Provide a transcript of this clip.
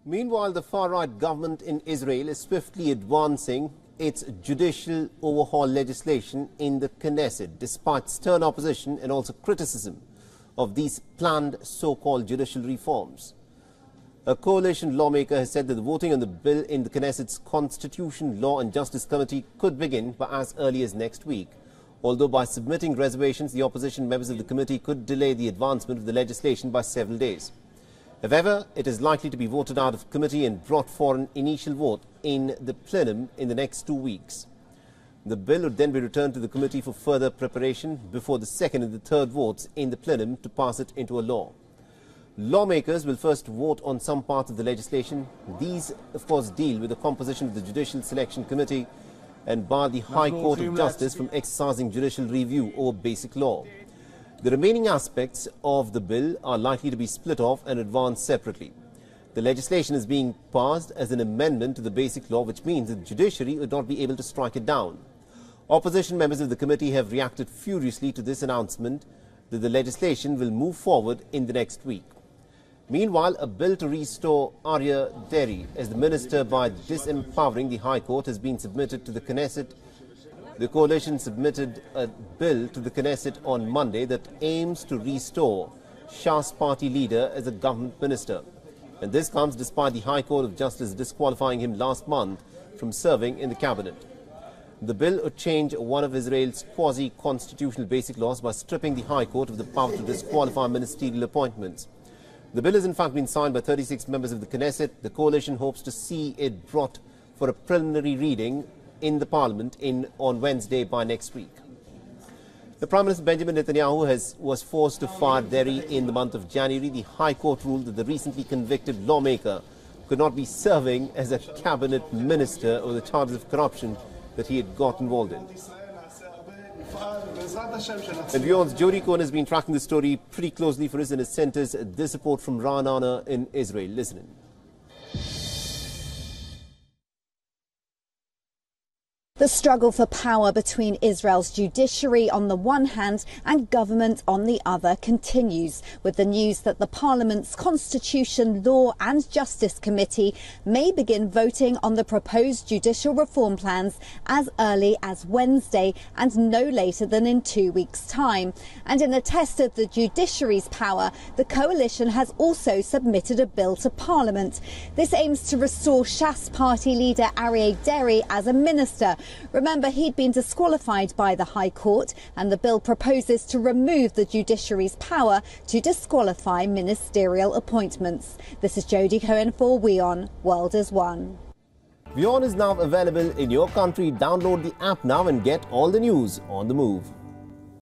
Meanwhile, the far-right government in Israel is swiftly advancing its judicial overhaul legislation in the Knesset, despite stern opposition and also criticism of these planned so-called judicial reforms. A coalition lawmaker has said that the voting on the bill in the Knesset's Constitution, Law and Justice Committee could begin by as early as next week. Although by submitting reservations, the opposition members of the committee could delay the advancement of the legislation by several days. However, it is likely to be voted out of committee and brought for an initial vote in the plenum in the next 2 weeks. The bill would then be returned to the committee for further preparation before the second and the third votes in the plenum to pass it into a law. Lawmakers will first vote on some parts of the legislation. These, of course, deal with the composition of the Judicial Selection Committee and bar the High Court of Justice from exercising judicial review over basic law. The remaining aspects of the bill are likely to be split off and advanced separately. The legislation is being passed as an amendment to the basic law, which means that the judiciary would not be able to strike it down. Opposition members of the committee have reacted furiously to this announcement that the legislation will move forward in the next week. Meanwhile, a bill to restore Aryeh Deri as the minister by disempowering the High Court has been submitted to the Knesset. The coalition submitted a bill to the Knesset on Monday that aims to restore Shas party leader as a government minister. And this comes despite the High Court of Justice disqualifying him last month from serving in the cabinet. The bill would change one of Israel's quasi-constitutional basic laws by stripping the High Court of the power to disqualify ministerial appointments. The bill has in fact been signed by 36 members of the Knesset. The coalition hopes to see it brought for a preliminary reading in the parliament on Wednesday by next week. The Prime Minister Benjamin Netanyahu was forced to fire Deri in the month of January. The High Court ruled that the recently convicted lawmaker could not be serving as a cabinet minister over the charges of corruption that he had got involved in. And WION's Jody Cohen has been tracking the story pretty closely for us and has sent us this report from Ra'anana in Israel. Listen in. The struggle for power between Israel's judiciary on the one hand and government on the other continues, with the news that the Parliament's Constitution, Law and Justice Committee may begin voting on the proposed judicial reform plans as early as Wednesday and no later than in 2 weeks' time. And in a test of the judiciary's power, the coalition has also submitted a bill to Parliament. This aims to restore Shas party leader Aryeh Deri as a minister. Remember, he'd been disqualified by the High Court, and the bill proposes to remove the judiciary's power to disqualify ministerial appointments. This is Jody Cohen for WION World is One. WION is now available in your country. Download the app now and get all the news on the move.